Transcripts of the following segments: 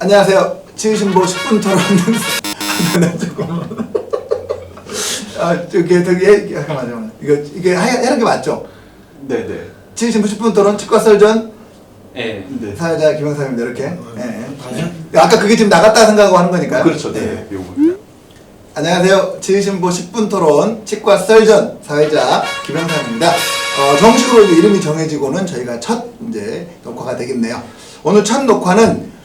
안녕하세요. 치유신보 10분 토론. 잠깐만. 이게 하는 게 맞죠? 네네. 치유신보 10분 토론 치과 설전. 네. 사회자 김영삼입니다. 이렇게. 네. 아까 그게 지금 나갔다 생각하고 하는 거니까요. 그렇죠. 네. 요거. 안녕하세요. 치유신보 10분 토론 치과 설전 사회자 김영삼입니다. 정식으로 이름이 정해지고는 저희가 첫 이제 녹화가 되겠네요. 오늘 첫 녹화는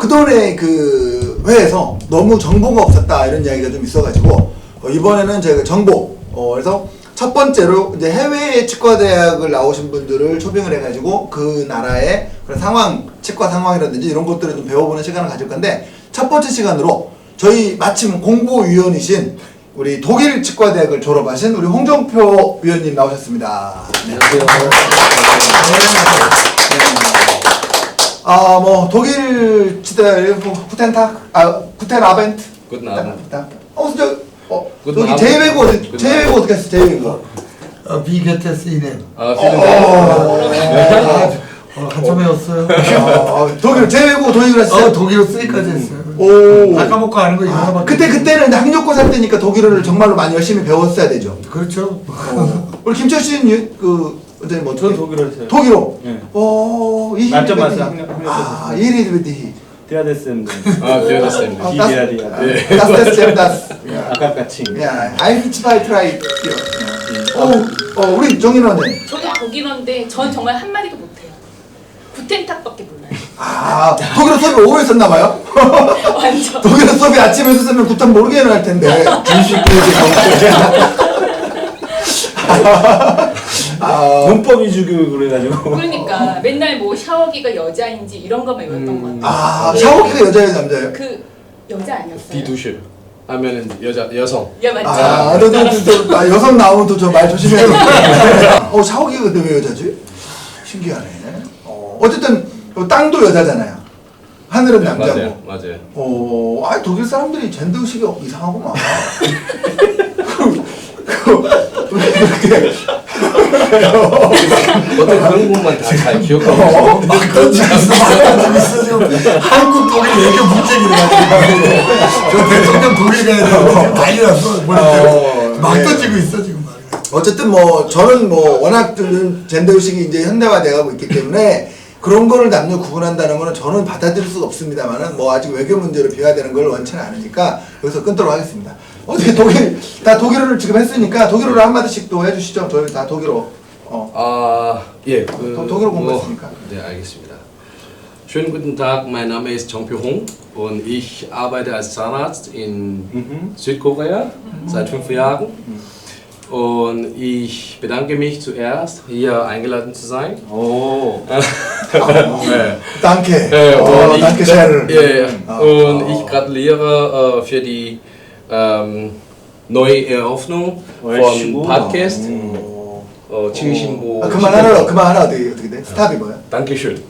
그동안의 그 회에서 너무 정보가 없었다 이런 이야기가 좀 있어가지고 이번에는 저희가 정보 그래서 첫 번째로 이제 해외 치과대학을 나오신 분들을 초빙을 해가지고 그 나라의 그런 상황, 치과 상황이라든지 이런 것들을 좀 배워보는 시간을 가질 건데 첫 번째 시간으로 저희 마침 공보위원이신 우리 독일 치과대학을 졸업하신 우리 홍정표 위원님 나오셨습니다. 안녕하세요. 뭐 독일 치대 구텐 아벤트. Guten Abend. 여기 제외고 어떻게 했어? 제외고. Wie geht es Ihnen? Vielen Dank. 한참 배웠어요. 독일 제외고 독일을 했어요. 독일어 3까지 했어요. 오. 아까 먹고 아는 거 이거 하나밖에. 그때는 학력고 살 때니까 독일어를 정말로 많이 열심히 배웠어야 되죠. 그렇죠. 우리 김철 씨는 어제 뭐 전 독일어 했어요. 독일어. 네. 이 만점 맞아요. 학력. 이리드베디. 대하데스는. Wir das denn. 디디아디아. das. 아까까치. 야, I try. 우리 정인호 언니. 저도 독일어인데 전 정말 한마디도 못해요. 구텐탁밖에 몰라요. 독일어 수업이 오후에 썼나봐요? 완전. 독일어 수업이 아침에 썼으면 구탄 모르게 할 텐데. 문법 위주 교육을 해가지고. 그러니까 맨날 뭐 샤워기가 여자인지 이런 거만 외웠던 것 같아요. 샤워기가 여자예요, 남자예요? 그 여자 아니었어요? Die Dusche. 하면은 여성. 야 맞죠? 여성 나오면 또 저 말 조심해야 돼. 샤워기가 근데 왜 여자지? 신기하네. 어쨌든 땅도 여자잖아요. 하늘은 남자고. 맞아요. 독일 사람들이 젠더 의식이 이상하구만. 어떤 그런 것만 다 잘 기억하고 있어. 막 던지고 있어 지금. 한국 독일 외교 문제기를 가지고. 저 대통령 독일 가야 되는데 난리 났어. 막 던지고 있어 지금. 어쨌든 저는 워낙 젠더 의식이 이제 현대화돼가고 있기 때문에 그런 거를 남녀 구분한다는 거는 저는 받아들일 수가 없습니다만은 아직 외교 문제로 비화되는 걸 원치는 않으니까 여기서 끊도록 하겠습니다. 어떻게 독일어를 지금 했으니까 독일어로 한마디씩 또 해주시죠. 저희 다 독일어. 예. 독일어 공부했으니까. 네, 알겠습니다. Schönen guten Tag, mein Name ist Jongpyo Hong und ich arbeite als Zahnarzt in Südkorea seit 5 Jahren. Und ich bedanke mich zuerst, hier eingeladen zu sein. Danke. Danke sehr. Und ich gratuliere für die neue Eröffnung von Podcast. 치유신보. 그만하라 어떻게 돼? 스탑이 뭐야? Dankeschön.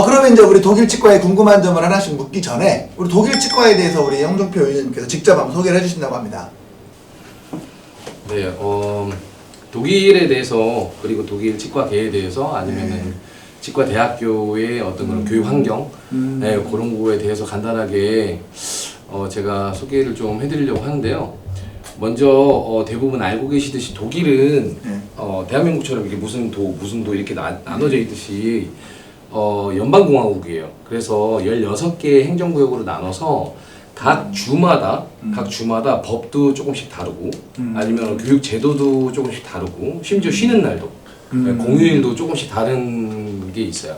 그러면 이제 우리 독일 치과에 궁금한 점을 하나씩 묻기 전에 우리 독일 치과에 대해서 우리 홍정표 의원님께서 직접 한번 소개를 해주신다고 합니다. 네, 독일에 대해서 그리고 독일 치과계에 대해서 아니면은 치과 대학교의 어떤 그런 교육 환경, 그런 거에 대해서 간단하게 제가 소개를 좀 해드리려고 하는데요. 먼저 대부분 알고 계시듯이 독일은 대한민국처럼 이게 무슨 도 이렇게 나눠져 있듯이 연방공화국이에요. 그래서 16개의 행정구역으로 나눠서 각 주마다 법도 조금씩 다르고 아니면 교육 제도도 조금씩 다르고 심지어 쉬는 날도 공휴일도 조금씩 다른 게 있어요.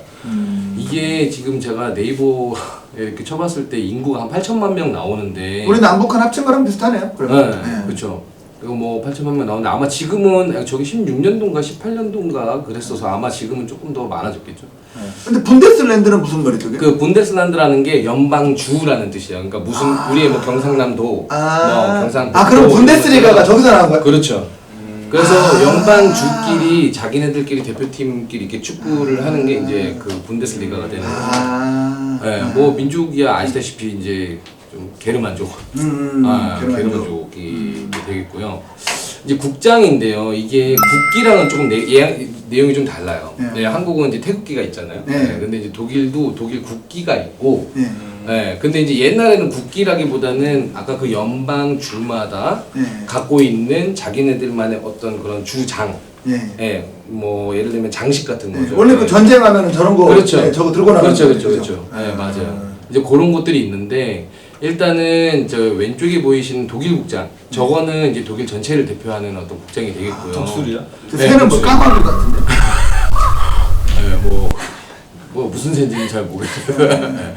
이게 지금 제가 네이버에 이렇게 쳐봤을 때 인구가 한 8천만 명 나오는데 우리 남북한 합친 거랑 비슷하네요. 네, 그렇죠. 그리고 8천만 명 나오는데 아마 지금은 저기 16년도인가 18년도인가 그랬어서 아마 지금은 조금 더 많아졌겠죠. 근데 분데스랜드는 무슨 말이죠? 그 분데스란드라는 게 연방주라는 뜻이에요. 그러니까 무슨 우리의 경상남도, 경상북도. 그럼 분데스리가가 저기서 나온 거야? 그렇죠. 그래서 연방주끼리 자기네들끼리 대표팀끼리 이렇게 축구를 하는 게 이제 그 분데스리가가 되는 거죠. 네, 민족이야 아시다시피 이제 좀 게르만족, 게르만족이 되겠고요. 이제 국장인데요. 이게 국기랑은 조금 내용이 좀 달라요. 네. 네, 한국은 이제 태극기가 있잖아요. 네. 네, 근데 이제 독일도 독일 국기가 있고, 예. 네, 근데 이제 옛날에는 국기라기보다는 아까 그 연방 주마다 예. 갖고 있는 자기네들만의 어떤 그런 주장, 예. 예, 뭐 예를 들면 장식 같은 예. 거죠. 원래 그 전쟁하면은 저런 거 그렇죠. 예, 저거 들고 나가는 그렇죠, 거죠, 그렇죠, 그렇죠. 네, 맞아요. 이제 그런 것들이 있는데 일단은 저 왼쪽에 보이시는 독일 국장, 저거는 이제 독일 전체를 대표하는 어떤 국장이 되겠고요. 덕술이야? 그 네, 새는 뭐 그렇죠. 까마귀 같은데. 네, 뭐 무슨 새인지는 잘 모르겠어요. 네.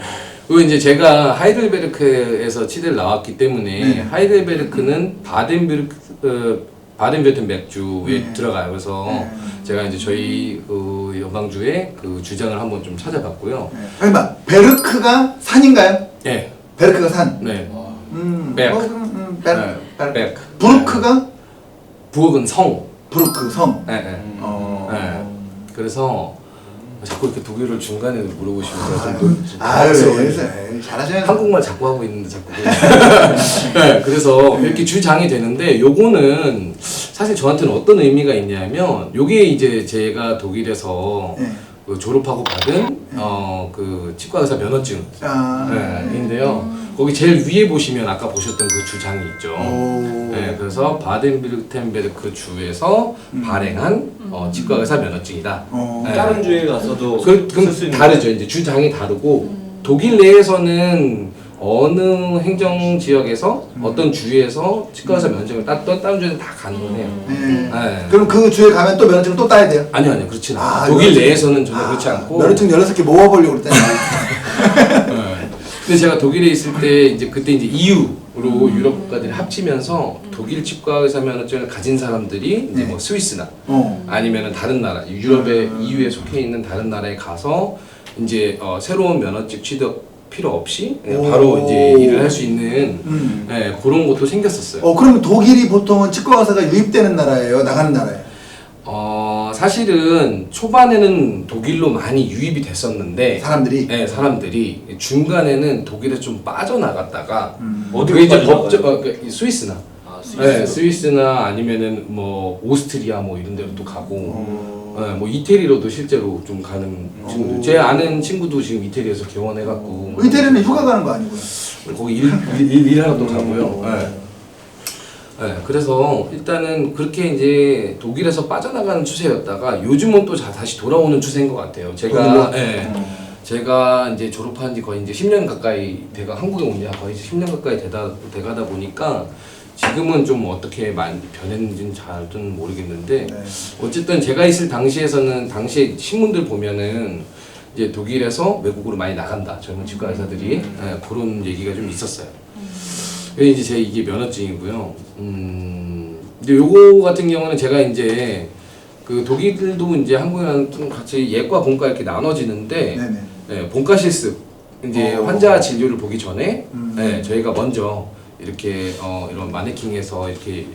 그리고 이제 제가 하이델베르크에서 치대를 나왔기 때문에 네. 하이델베르크는 바덴베르텐베르크 주에 네. 들어가요. 그래서 네. 제가 이제 저희 그 연방주의 그 주장을 한번 좀 찾아봤고요. 예. 잠깐만, 베르크가 산인가요? 네, 베르크가 산. 네, 베르크. 네, 베르크. 베르크. 부르크가 부엌은 성. 부르크 성. 네, 네. 어. 네. 그래서 자꾸 이렇게 독일을 중간에 물어보시면 좀 아유, 당황스러워요. 잘하셔요. 한국말 자꾸 하고 있는데 자꾸. 네, 그래서 이렇게 주장이 되는데 요거는 사실 저한테는 어떤 의미가 있냐면 요게 이제 제가 독일에서 예. 그 졸업하고 받은 그 치과 의사 면허증. 아. 네, 인데요. 거기 제일 위에 보시면 아까 보셨던 그 주장이 있죠. 오. 네, 그래서 바덴비르텐베르크 주에서 발행한 치과 의사 면허증이다. 네. 다른 주에 가서도 그럼 쓸수 있는 다르죠. 이제 주장이 다르고 독일 내에서는 어느 행정 지역에서 어떤 주에서 치과 의사 면허증을 다른 주에는 다 가능해요. 예. 네. 그럼 그 주에 가면 또 면허증을 또 따야 돼요? 아니요, 그렇진 않아요. 아, 독일 면허증- 내에서는 전혀 그렇지 않고. 면허증 16개 모아보려고 그랬더니. 네. 근데 제가 독일에 있을 때 이제 그때 이제 EU로 유럽 국가들이 합치면서 독일 치과 의사 면허증을 가진 사람들이 이제 네. 뭐 스위스나 어. 아니면은 다른 나라 유럽의 EU에 속해 있는 다른 나라에 가서 이제 새로운 면허증 취득 필요 없이 오. 바로 이제 일을 할 수 있는 그런 것도 생겼었어요. 그러면 독일이 보통은 치과 의사가 유입되는 나라예요? 나가는 나라예요? 사실은 초반에는 독일로 많이 유입이 됐었는데 사람들이? 네, 사람들이 중간에는 독일에 좀 빠져나갔다가 어디로 그게 이제 빠져나가요? 스위스나 아, 네, 스위스나 아니면은 뭐 오스트리아 뭐 이런 데로 또 가고 네, 뭐 이태리로도 실제로 좀 가는 친구들 제 아는 친구도 지금 이태리에서 개원해갖고 이태리는 휴가 가는 거 아니고요? 거기 일하러 또 가고요. 네. 네, 그래서 일단은 그렇게 이제 독일에서 빠져나가는 추세였다가 요즘은 또 다시 돌아오는 추세인 것 같아요. 제가 제가 이제 졸업한 지 거의 이제 10년 가까이 한국에 온 지 거의 10년 가까이 돼가다 보니까 지금은 좀 어떻게 많이 변했는지는 잘 좀 모르겠는데 네. 어쨌든 제가 있을 당시에서는 당시에 신문들 보면은 이제 독일에서 외국으로 많이 나간다 젊은 치과 의사들이 네, 그런 얘기가 좀 있었어요. 이제 이게 면허증이고요. 이제 요거 같은 경우는 제가 이제 그 독일도 이제 한국이랑 좀 같이 예과 본과 이렇게 나눠지는데 네네. 네, 본과 실습 이제 환자 진료를 보기 전에 네, 저희가 먼저 이렇게 이런 마네킹에서 이렇게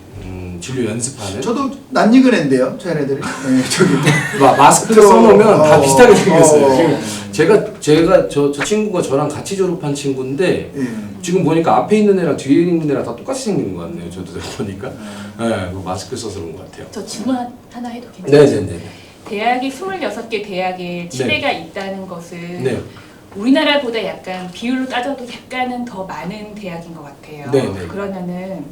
진료 연습하는 저도 낯익은 애인데요, 쟤네들이. 네, 저기. 마스크를 써놓으면 다 비슷하게 생겼어요. 어. 제가 저 친구가 저랑 같이 졸업한 친구인데 예. 지금 보니까 앞에 있는 애랑 뒤에 있는 애랑 다 똑같이 생긴 것 같네요. 저도 보니까 네, 그 마스크 써서 그런 것 같아요. 저 질문 하나 해도 괜찮아요? 네네네. 대학이 26개 대학에 치대가 있다는 것은 네. 우리나라보다 약간 비율로 따져도 약간은 더 많은 대학인 것 같아요. 네네. 그러면은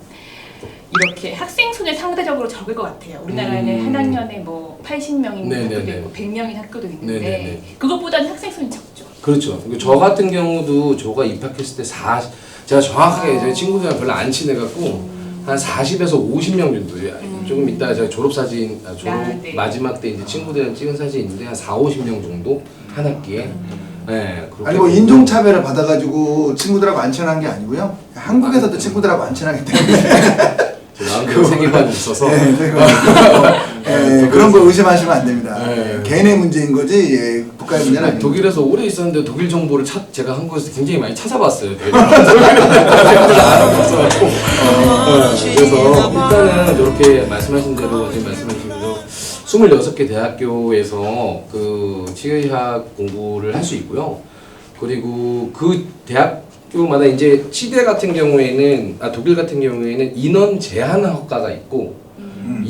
이렇게 학생 수는 상대적으로 적을 것 같아요. 우리나라는 한 학년에 뭐 80명인 네네네. 학교도 있고 100명인 학교도 있는데 네네네. 그것보다는 학생 수는 적죠. 그렇죠. 저 같은 경우도 저가 입학했을 때 제가 정확하게 제 친구들이랑 별로 안 친해갖고 한 40에서 50명 정도. 조금 이따 제가 졸업 네. 마지막 때 이제 친구들이랑 찍은 사진이 있는데 한 40-50명 정도 한 학기에. 네. 그렇게 아니 뭐 인종차별을 받아가지고 친구들하고 안 친한 게 아니고요. 한국에서도 친구들하고 안 친하기 때문에. 제 나름대로 세계관이 있어서. 네, 그런 거 의심하시면 안 됩니다. 네. 개인의 문제인 거지 예, 국가의 문제는 아닙니다. 독일에서 오래 있었는데 독일 정보를 제가 한국에서 굉장히 많이 찾아봤어요. 알아봤어가지고. 그래서 일단은 이렇게 말씀하신 대로 지금 말씀하신 대로 26개 대학교에서 그 치의학 공부를 할 수 있고요. 그리고 그 대학교마다 이제 치대 같은 경우에는 독일 같은 경우에는 인원 제한 학과가 있고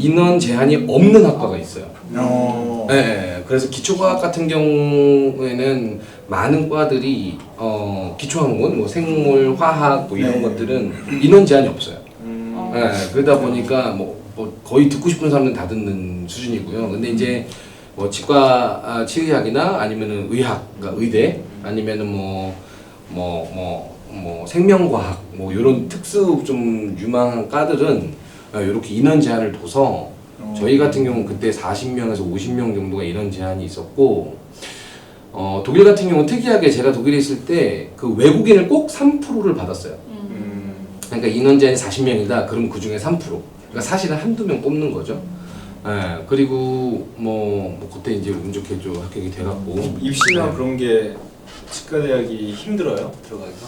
인원 제한이 없는 학과가 있어요. 어. 네, 그래서 기초과학 같은 경우에는 많은 과들이 기초학문, 뭐 생물, 화학 뭐 이런 네. 것들은 인원 제한이 없어요. 어. 네, 그러다 보니까 뭐 거의 듣고 싶은 사람들은 다 듣는 수준이고요. 근데 이제 뭐 치과 치의학이나 아니면은 의학, 그러니까 의대 아니면은 뭐 생명과학 뭐 이런 특수 좀 유망한 과들은 이렇게 인원 제한을 둬서 저희 같은 경우는 그때 40명에서 50명 정도가 인원 제한이 있었고 독일 같은 경우는 특이하게 제가 독일에 있을 때 그 외국인을 꼭 3%를 받았어요. 그러니까 인원 제한이 40명이다. 그럼 그 중에 3%. 그러니까 사실은 한두 명 뽑는 거죠. 예, 그리고 뭐 그때 이제 운 좋게 좀 합격이 돼갖고 입시나 네. 그런 게 치과대학이 힘들어요? 들어가기가?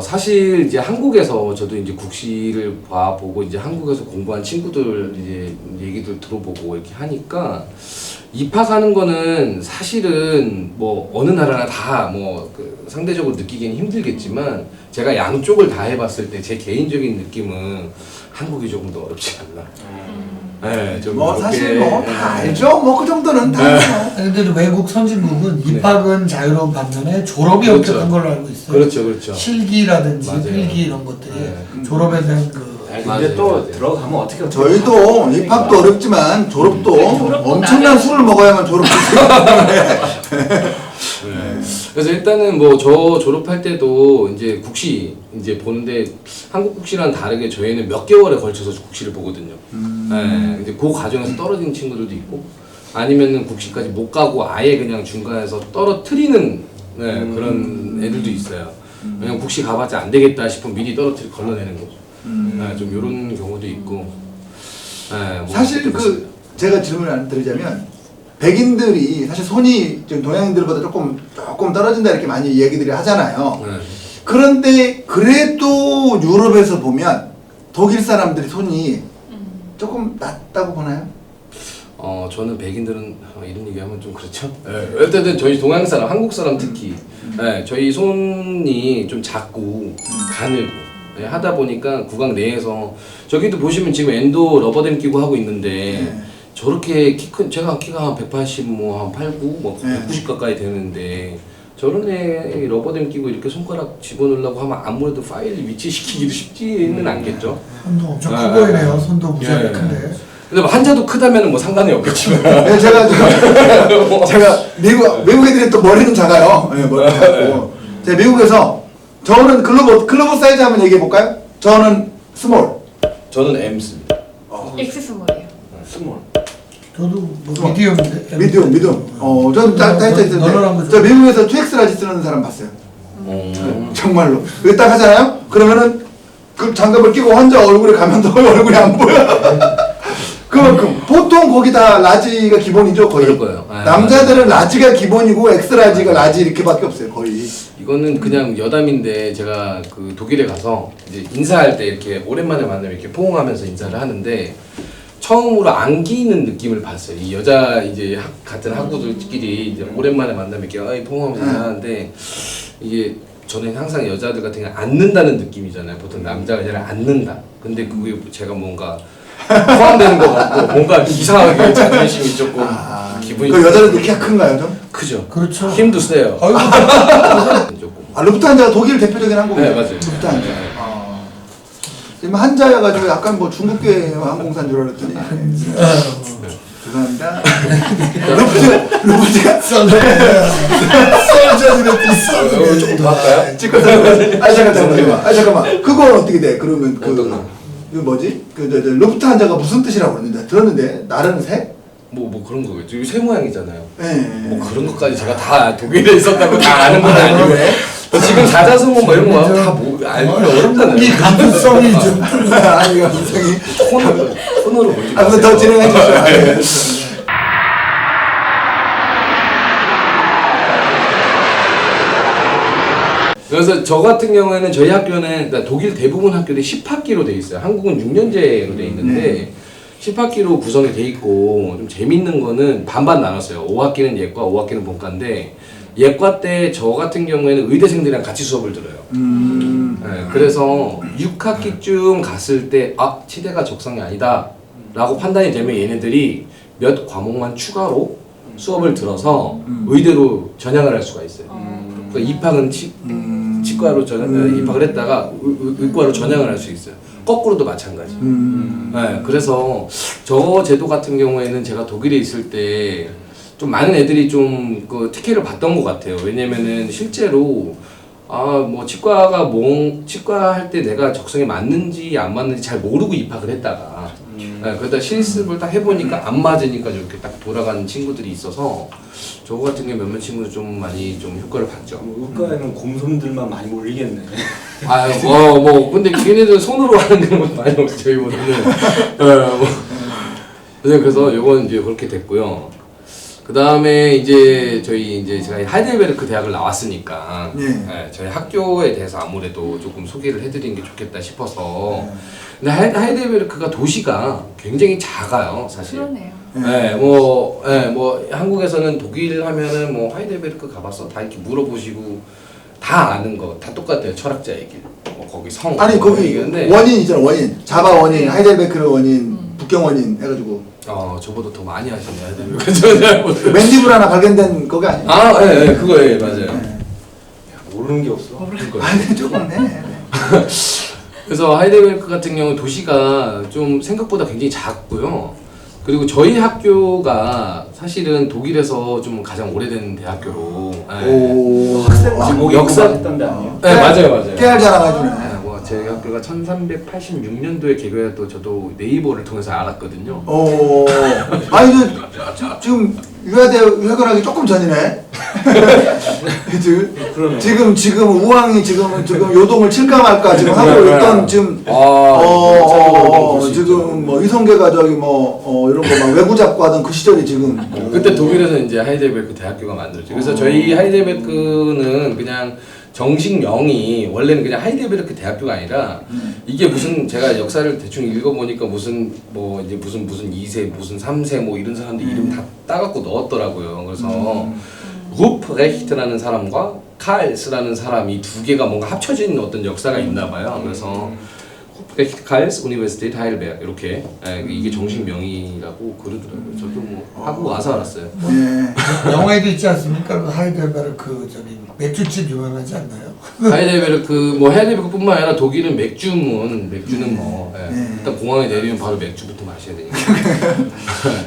사실 이제 한국에서 저도 이제 국시를 봐보고 이제 한국에서 공부한 친구들 이제 얘기도 들어보고 이렇게 하니까 입학하는 거는 사실은 뭐 어느 나라나 다 뭐 그 상대적으로 느끼기는 힘들겠지만 제가 양쪽을 다 해봤을 때 제 개인적인 느낌은 한국이 조금 더 어렵지 않나. 네, 좀 뭐 그렇게, 사실 뭐 다 네. 알죠. 뭐 그 정도는 다 알죠. 근데 외국 선진국은 입학은 자유로운 반면에 졸업이 그렇죠. 엄격한 걸로 알고 있어요. 그렇죠, 그렇죠. 실기라든지 맞아요. 필기 이런 것들이 네. 졸업에 대한 그 아니, 맞아요, 근데 또 맞아요. 들어가면 어떻게 저희도 입학도 어렵지만 졸업도 졸업도 엄청난 나는- 술을 먹어야만 졸업했어요. 그래서 일단은 뭐 저 졸업할 때도 이제 국시 이제 보는데 한국 국시랑 다르게 저희는 몇 개월에 걸쳐서 국시를 보거든요. 네, 이제 그 과정에서 떨어지는 친구들도 있고 아니면은 국시까지 못 가고 아예 그냥 중간에서 떨어뜨리는 그런 애들도 있어요. 왜냐면 국시 가봤자 안 되겠다 싶으면 미리 걸러내는 거죠. 네, 좀 이런 경우도 있고. 네, 뭐 사실 그 제가 질문을 안 드리자면 백인들이 사실 손이 좀 동양인들보다 조금 떨어진다 이렇게 많이 얘기들이 하잖아요. 네. 그런데 그래도 유럽에서 보면 독일 사람들이 손이 조금 낫다고 보나요? 저는 백인들은 이런 얘기하면 좀 그렇죠. 네. 어쨌든 저희 동양 사람, 한국 사람 특히 저희 손이 좀 작고 가늘고 하다 보니까 구강 내에서 저기도 보시면 지금 엔도 러버댐 끼고 하고 있는데 저렇게 제가 키가 한 180, 뭐 한 89, 뭐 190 가까이 되는데 저런 애 러버댐 끼고 이렇게 손가락 집어넣으려고 하면 아무래도 파일 위치시키기도 쉽지는 않겠죠. 손도 엄청 커 보이네요. 손도 무지하게 예. 큰데. 근데 뭐 한자도 크다면 뭐 상관이 없겠지만. 네, 제가 미국 애들이 또 머리는 작아요. 네, 머리는 작고. 제가 미국에서 저는 글로벌 사이즈 한번 얘기해 볼까요? 저는 스몰. 저는 M입니다. X 스몰이에요. 스몰. 저도 뭐 미디엄인데. 미디움. 저는 사이즈 널널한 거 있었는데 저 미국에서 2X 라지 쓰는 사람 봤어요. 정말로. 그게 딱 하잖아요? 그러면은 그 장갑을 끼고 환자 얼굴에 가면 더 얼굴이 안 보여. 그만큼 보통 거기 다 라지가 기본이죠 거의. 그럴 거예요. 아, 남자들은 라지가 기본이고 엑스라지가 라지 이렇게밖에 없어요 거의. 이거는 그냥 여담인데 제가 그 독일에 가서 이제 인사할 때 이렇게 오랜만에 만나면 이렇게 포옹하면서 인사를 하는데 처음으로 안기는 느낌을 봤어요. 이 여자 이제 같은 학우들끼리 이제 오랜만에 만나면 이렇게 어이 포옹하면서 인사하는데 이게 저는 항상 여자들 같은 경우 앉는다는 느낌이잖아요. 보통 남자가 여자를 앉는다. 근데 그게 제가 뭔가 포함되는 것 같고 뭔가 이상하게 자존심이 조금 기분이 그 여자들도 키가 큰가요 좀? 크죠. 그렇죠. 힘도 세요. 아이고, 조금. 루프트한자가 독일 대표적인 항공이에요. 네, 맞아요. 루프트한자. 지금 한자여가지고 약간 뭐 중국계 항공사인 줄 알았더니. 죄송합니다. 루프트가 이거 조금 더 할까요? 잠깐만. 그건 어떻게 돼? 그러면 어떤 거? 그 뭐지? 루프트한자가 무슨 뜻이라고 그러는데 들었는데 나르는 새? 뭐 그런 거겠죠. 이거 새 모양이잖아요. 네. 뭐 그런 것까지 제가 다 독일에 있었다고 다 아는 건 아니고 지금 사자성어 뭐 이런 거 다뭐 알기 어렵잖아요. 이 감수성이 좀. 아니 감성이. 폰으로 보지 한번 더 진행해 주세요. 그래서 저 같은 경우에는 저희 학교는 독일 대부분 학교들이 10학기로 돼 있어요. 한국은 6년제로 돼 있는데 10학기로 구성이 돼 있고 좀 재밌는 거는 반반 나눴어요. 5학기는 예과, 5학기는 본과인데 예과 때 저 같은 경우에는 의대생들이랑 같이 수업을 들어요. 네, 그래서 6학기쯤 갔을 때 치대가 적성이 아니다 라고 판단이 되면 얘네들이 몇 과목만 추가로 수업을 들어서 의대로 전향을 할 수가 있어요. 그러니까 입학은 치과로 입학을 했다가 의과로 전향을 할 수 있어요. 거꾸로도 마찬가지. 네, 그래서 저 제도 같은 경우에는 제가 독일에 있을 때 좀 많은 애들이 좀 그 특혜를 받던 것 같아요. 왜냐면은 실제로 뭐 치과 할 때 내가 적성에 맞는지 안 맞는지 잘 모르고 입학을 했다가 네, 그러다 실습을 딱 해보니까 안 맞으니까 이렇게 딱 돌아가는 친구들이 있어서 저 같은 경우 몇몇 친구들 좀 많이 좀 효과를 봤죠. 의과에는 곰손들만 많이 몰리겠네. 근데 걔네들 손으로 하는 경우도 많이 없어요, 저희보다는. 그래서 요건 이제 그렇게 됐고요. 그 다음에 이제 제가 하이델베르크 대학을 나왔으니까 저희 학교에 대해서 아무래도 조금 소개를 해드리는 게 좋겠다 싶어서. 근데 하이델베르크가 도시가 굉장히 작아요, 사실. 그러네요. 뭐 한국에서는 독일 하면은 뭐 하이델베르크 가봤어? 다 이렇게 물어보시고 다 아는 거 다 똑같아요. 철학자의 길. 뭐 거기 성. 아니 거기 얘기하는데 원인 있잖아. 원인. 자바 원인, 하이델베르크 원인, 북경 원인 해가지고. 저보다 더 많이 하시네 하이델베르크. 저 잘 모르겠어요. 맨디블 하나 발견된 거가 아니에요? 그거예요, 맞아요. 모르는 게 없어. 아니 조금 해. 그래서 하이델베르크 같은 경우 도시가 좀 생각보다 굉장히 작고요. 그리고 저희 학교가 사실은 독일에서 좀 가장 오래된 대학교로. 학생 뭐 역사 했던 데 아니에요? 네, 맞아요. 깨알 자랑해주네. 제 학교가 1386년도에 개교했던 저도 네이버를 통해서 알았거든요. 아니 지금 유학을 하기 조금 전이네. 지금 우왕이 지금 요동을 칠까 말까 지금 하고 있던 지금 지금 뭐 이성계가 저기 이런 거 막 외구 잡고 하던 그 시절이 지금. 그때 독일에서 이제 하이델베르크 대학교가 만들어졌죠. 그래서 저희 하이델베르크는 그냥 정식명이 원래는 그냥 하이델베르크 대학교가 아니라 이게 무슨 제가 역사를 대충 읽어보니까 무슨 2세 무슨 3세 뭐 이런 사람들 이름 다 따갖고 넣었더라고요. 그래서 루프레히트라는 사람과 칼스라는 사람이 두 개가 뭔가 합쳐진 어떤 역사가 있나 봐요. 그래서 루프레히트 칼스 우니버시티트 하이델베르크 이렇게 이게 정식명이라고 그러더라고요. 저도 뭐 하고 와서 알았어요. 영화에도 있지 않습니까? 그 하이델베르크 저기 맥주집 유명하지 않나요? 하이델베르크뿐만 아니라 독일은 맥주는 일단 공항에 내리면 바로 맥주부터 마셔야 되니까.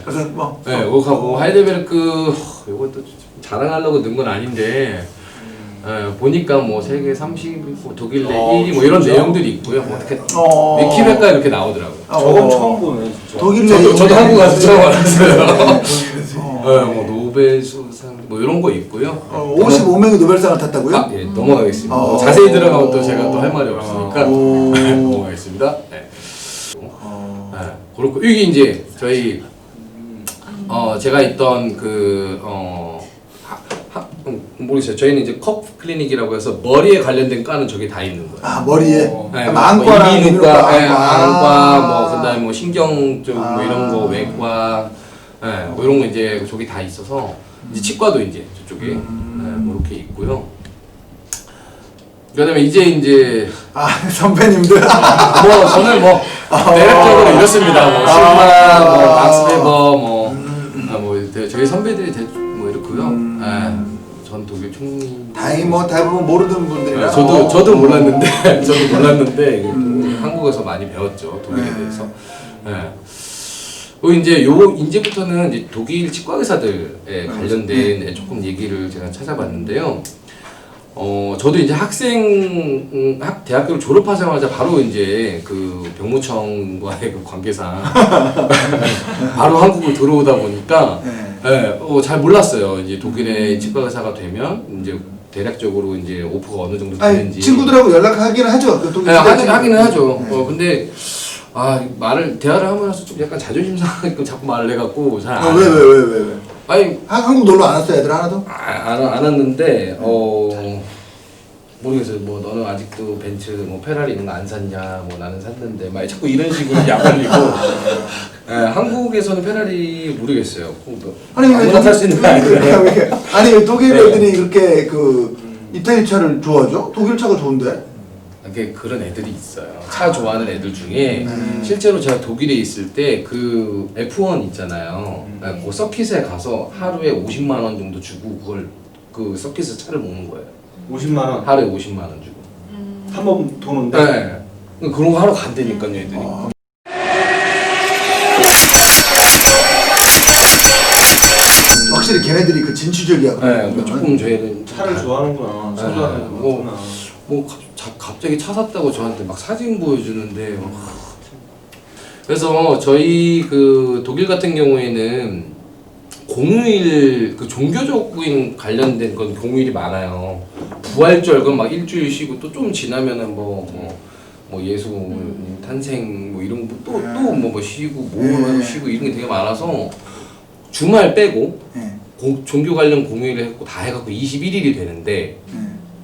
그래서 뭐. 그거하고 하이델베르크 이것도 자랑하려고 넣은 건 아닌데 보니까 뭐 세계 30, 독일 내 1위 뭐 이런 내용들이 있고요. 어떻게 위키백과에 이렇게 나오더라고요. 저건 처음 보네 진짜. 독일 저도 한국 가서 처음 알았어요. 뭐 노벨수상 뭐 이런 거 있고요. 55명이 노벨상을 탔다고요? 예, 넘어가겠습니다. 자세히 들어가면 또 제가 또 할 말이 없으니까 넘어가겠습니다. 그렇고 이게 이제 저희 제가 있던 모르겠어요. 저희는 이제 컵 클리닉이라고 해서 머리에 관련된 과는 저기 다 있는 거예요. 머리에? 안과랑 안과, 뭐 그다음에 뭐 신경 쪽 뭐 이런 거, 외과, 뭐 이런 거 이제 저기 다 있어서 이제 치과도 이제 저쪽에 뭐 이렇게 있고요. 그다음에 이제 선배님들. 저는 대략적으로 이렇습니다. 뭐 실마, 뭐 막스베버, 저희 선배들이 뭐 이렇고요. 전 독일 총리. 다행히 뭐 대부분 모르는 분들이라. 저도 몰랐는데 한국에서 많이 배웠죠, 독일에 대해서. 이제부터는 이제 독일 치과 의사들에 관련된 조금 얘기를 제가 찾아봤는데요. 저도 이제 대학교를 졸업하자마자 바로 이제 그 병무청과의 그 관계상 바로 한국을 들어오다 보니까 잘 몰랐어요. 이제 독일의 치과 의사가 되면 이제 대략적으로 이제 오프가 어느 정도 되는지. 친구들하고 연락하기는 하죠. 하기는 하죠. 근데 대화를 하고 나서 좀 약간 자존심 상하게끔 자꾸 말을 해갖고 잘 안 해요. 왜? 아니 한국 놀러 안 왔어 애들 하나도? 안 왔는데 모르겠어요. 뭐 너는 아직도 벤츠 뭐 페라리 이런 거 안 샀냐? 뭐 나는 샀는데 막 자꾸 이런 식으로 약올리고. 한국에서는 페라리 모르겠어요. 아무나 살 수 있는 거 아니에요. 아니 왜 독일 애들이 그렇게 그 이태리 차를 좋아하죠? 독일 차가 좋은데? 그런 애들이 있어요. 차 좋아하는 애들 중에 실제로 제가 독일에 있을 때 그 F1 있잖아요. 그 서킷에 가서 하루에 50만 원 정도 주고 그걸 그 서킷에서 차를 모는 거예요. 50만 원. 하루에 50만 원 주고. 한 번 도는데. 네. 그런 거 하러 간다니까요, 애들이. 확실히 걔네들이 그 진취적이야. 네, 그러면. 조금 저희는 차를 좋아하는구나. 차 네, 좋아하는 뭐, 거구나. 갑자기 차 샀다고 저한테 막 사진 보여주는데 그래서 저희 그 독일 같은 경우에는 공휴일 그 종교적인 관련된 건 공휴일이 많아요. 부활절 그건 막 일주일 쉬고 또 좀 지나면은 뭐 예수 탄생 뭐 이런 뭐 쉬고 뭐 쉬고 이런 게 되게 많아서 주말 빼고 네. 종교 관련 공휴일을 했고 다 해갖고 21일이 되는데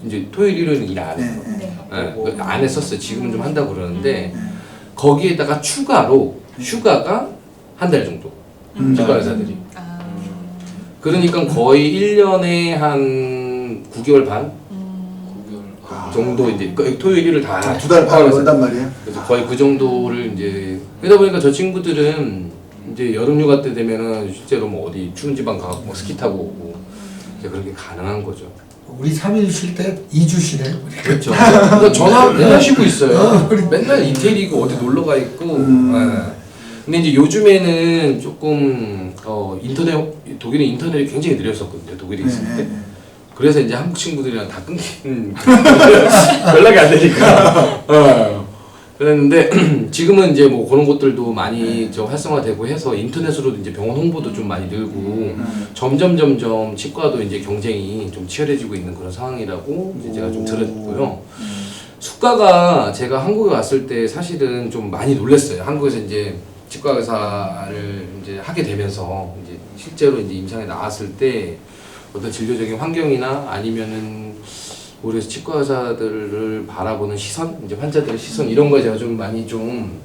이제 토요일 일요일은 일 안 해요. 네. 안 했었어요. 지금은 좀 한다고 그러는데 거기에다가 추가로 휴가가 한 달 정도 치과 의사들이. 아. 그러니까 거의 1년에 한 9개월 반 정도 이제 토요일 일을 다 2달 반을 번단 말이에요. 그래서 거의 그 정도를 이제 그러다 보니까 저 친구들은 이제 여름휴가 때 되면은 실제로 뭐 어디 추운 지방 가고 뭐 스키 타고 오고 이제 그렇게 가능한 거죠. 우리 3일 쉴 때 2주 쉬래요. 그렇죠. 그러니까 전화 맨날 쉬고 있어요. 맨날 이태리고 어디 놀러 가 있고. 네. 근데 이제 요즘에는 조금 독일의 인터넷이 굉장히 느렸었거든요. 독일에 있을 때. 그래서 이제 한국 친구들이랑 다 끊긴 연락이 안 되니까. 그랬는데 지금은 이제 뭐 그런 것들도 많이 저 활성화되고 해서 인터넷으로도 이제 병원 홍보도 좀 많이 늘고 점점 치과도 이제 경쟁이 좀 치열해지고 있는 그런 상황이라고 이제 제가 좀 들었고요. 수가가 제가 한국에 왔을 때 사실은 좀 많이 놀랐어요. 한국에서 이제 치과 의사를 이제 하게 되면서 이제 실제로 이제 임상에 나왔을 때 어떤 진료적인 환경이나 아니면은 우리 치과 의사들을 바라보는 시선, 이제 환자들의 시선 이런 거에 제가 좀 많이 좀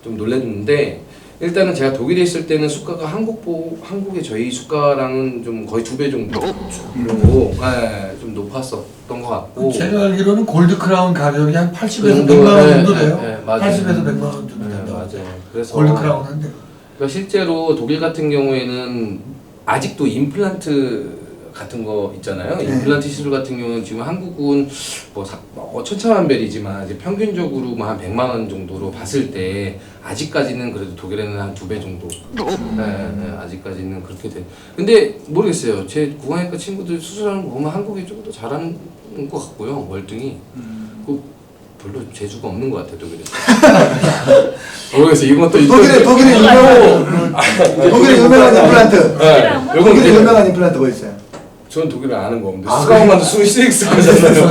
놀랐는데 일단은 제가 독일에 있을 때는 수가가 한국의 저희 수가랑은 좀 거의 2배 정도로 좀 높았었던 것 같고 제가 알기로는 골드 크라운 가격이 한 80에서 정도, 100만 원 네, 정도 돼요. 네, 맞아요. 80에서 100만 원 정도 네, 된다. 맞아요. 그래서 골드 크라운 한데. 그러니까 실제로 독일 같은 경우에는 아직도 임플란트 같은 거 있잖아요. 임플란트 시술 같은 경우는 지금 한국은 뭐 천차만별이지만 이제 평균적으로 한 100만 원 정도로 봤을 때 아직까지는 그래도 독일에는 한 2배 정도. 네, 아직까지는 그렇게 돼. 근데 모르겠어요. 제 구강외과 친구들 수술하는 거 보면 한국이 좀 더 잘하는 것 같고요. 월등히. 별로 재주가 없는 것 같아요, 독일은. 모르겠어요. 이건 또 독일의 유명한 임플란트. 네. 독일의 유명한 임플란트 뭐 있어요? 전 독일을 아는 거 없는데 수강만도 스위스 거잖아요.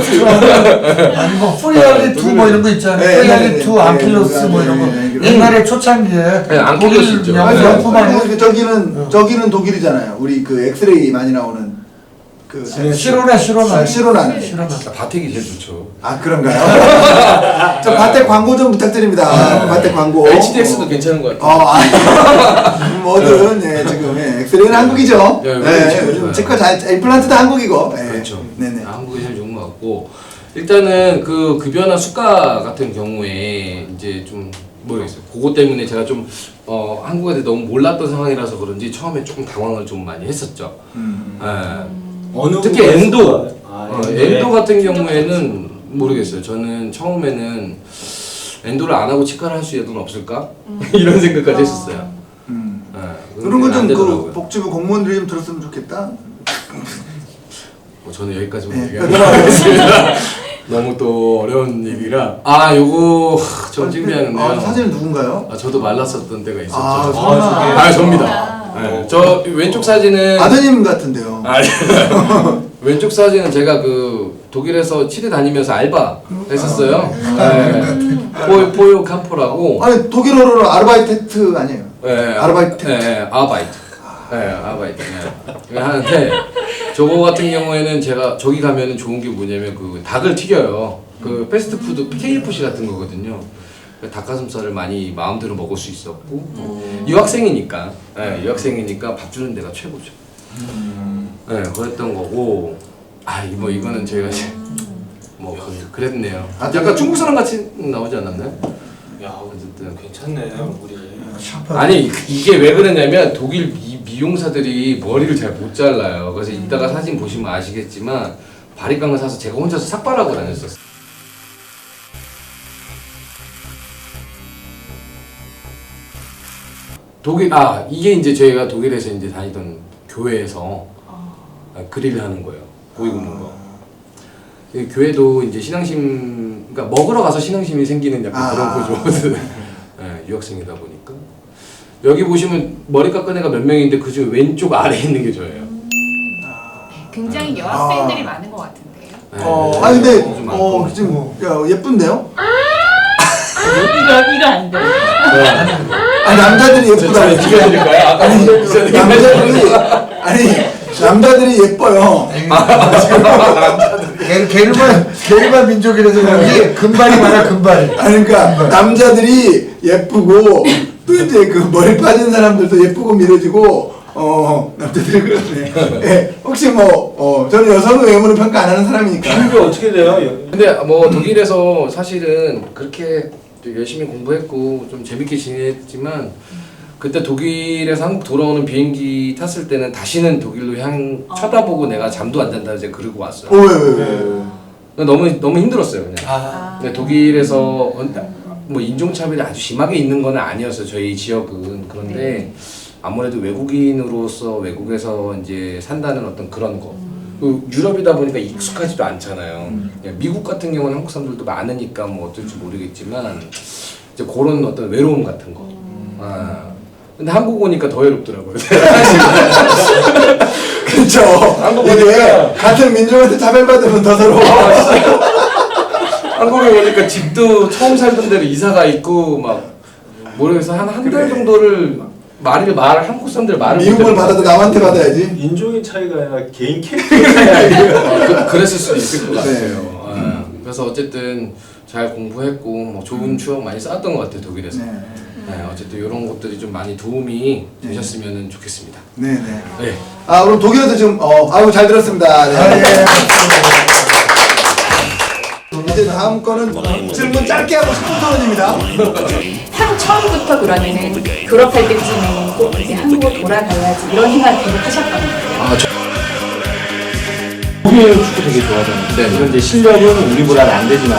아니 뭐 프리알리2 뭐 이런 거 있잖아요. 프리알리2 암필로스 뭐 이런 거. 옛날에 초창기에 암필로스 있죠. 명품하고 저기는 독일이잖아요. 우리 그 엑스레이 많이 나오는 그 시로나. 시로나는. 바텍이 제일 좋죠. 아 그런가요? 저 바텍 광고 좀 부탁드립니다. 바텍 광고. HDX도 괜찮은 것 같아요. 뭐든 지금 엑스레이는 한국이죠. 요즘 치과 임플란트도 한국이고. 그렇죠. 네네. 한국이 제일 좋은 것 같고 일단은 그 급여나 수가 같은 경우에 이제 좀 모르겠어요. 그거 때문에 제가 좀 한국에 대해 너무 몰랐던 상황이라서 그런지 처음에 조금 당황을 좀 많이 했었죠. 어느 특히 엔도, 네. 엔도 같은 경우에는 모르겠어요. 저는 처음에는 엔도를 안 하고 치과를 할 수는 없을까 이런 생각까지 했었어요. 그런 건 좀 그 되더라고요. 복지부 공무원들이 좀 들었으면 좋겠다. 저는 여기까지만 얘기하겠습니다. 너무 또 어려운 얘기라. 요거 저 준비하는데요. 사진은 누군가요? 저도 말랐었던 때가 있었죠. 설마. 접니다. 네, 저 왼쪽 사진은 아드님 같은데요. 왼쪽 사진은 제가 그 독일에서 치대 다니면서 알바 했었어요. 포요 캄포라고. 아니 독일어로 아르바이트 아니에요? 네, 아르바이트. 네, 아바이트. 아바이트. 네. 하는데 저거 같은 경우에는 제가 저기 가면은 좋은 게 뭐냐면 그 닭을 튀겨요. 그 패스트푸드 KFC 같은 거거든요. 닭가슴살을 많이 마음대로 먹을 수 있었고 유학생이니까 밥 주는 데가 최고죠. 그랬던 거고 이거는 제가 뭐 그랬네요. 아, 약간 중국 사람 같이 나오지 않았나요? 야, 어쨌든 괜찮네 우리. 아니 이게 왜 그러냐면 독일 미용사들이 머리를 잘 못 잘라요. 그래서 이따가 사진 보시면 아시겠지만 바리깡을 사서 제가 혼자서 삭발하고 다녔었어요. 이게 이제 저희가 독일에서 이제 다니던 교회에서 그릴을 하는 거예요. 고기 굽는 거. 이 교회도 이제 신앙심, 그러니까 먹으러 가서 신앙심이 생기는 약간 그런 구조거든. 네, 유학생이다 보니까. 여기 보시면 머리 깎은 애가 몇 명인데 그 중에 왼쪽 아래에 있는 게 저예요. 굉장히 여학생들이 많은 것 같은데요. 네, 아니 근데 좀 많고. 지금 예쁜데요? 이거 안 돼. 아니 남자들이 예쁘다고. 드릴까요? 아까 남자들이 예뻐요. 게르만 민족이라서 그런지 금발이 많아 금발. 아니 그러니까 남자들이 예쁘고 또 이제 그 머리 빠진 사람들도 예쁘고 밀어지고 남자들이 그러네. 예, 혹시 저는 여성의 외모를 평가 안 하는 사람이니까. 이게 어떻게 돼요? 근데 뭐 독일에서 사실은 그렇게 열심히 공부했고 좀 재밌게 지냈지만 그때 독일에서 한국 돌아오는 비행기 탔을 때는 다시는 독일로 쳐다보고 내가 잠도 안 잔다 이제 그러고 왔어요. 왜? 너무 힘들었어요 그냥. 근데 독일에서 뭐 인종차별이 아주 심하게 있는 건 아니었어요 저희 지역은. 그런데 아무래도 외국인으로서 외국에서 이제 산다는 어떤 그런 거. 그 유럽이다 보니까 익숙하지도 않잖아요. 미국 같은 경우는 한국 사람들도 많으니까 뭐 어떨지 모르겠지만 이제 그런 어떤 외로움 같은 거. 근데 한국 오니까 더 외롭더라고요. 그렇죠. 한국 이게 오니까 같은 민족한테 차별받으면 더 서러워. 한국에 오니까 집도 처음 살던 데로 이사가 있고 막 모르겠어 한 달 정도를 한국 사람들 말을 미움을 받아도 남한테 받아야지. 인종의 차이가 아니라 개인 캐릭터 차이 아니에요? 그랬을 수도 있을 것 네. 같아요. 그래서 어쨌든 잘 공부했고 뭐 좋은 추억 많이 쌓았던 것 같아요 독일에서. 네, 어쨌든 이런 것들이 좀 많이 도움이 되셨으면 좋겠습니다. 네네. 네. 그럼 독일에서 지금 잘 들었습니다. 네. 이제 다음 거는 질문 짧게 하고 10분 토론입니다. 처음부터 그러면은 졸업할 때쯤에 꼭 이제 한국으로 돌아가야지 이런 생각 계속 하셨던 거예요? 독일 축구 되게 좋아하잖아요. 네. 물론 이제 실력은 우리보다는 안 되지만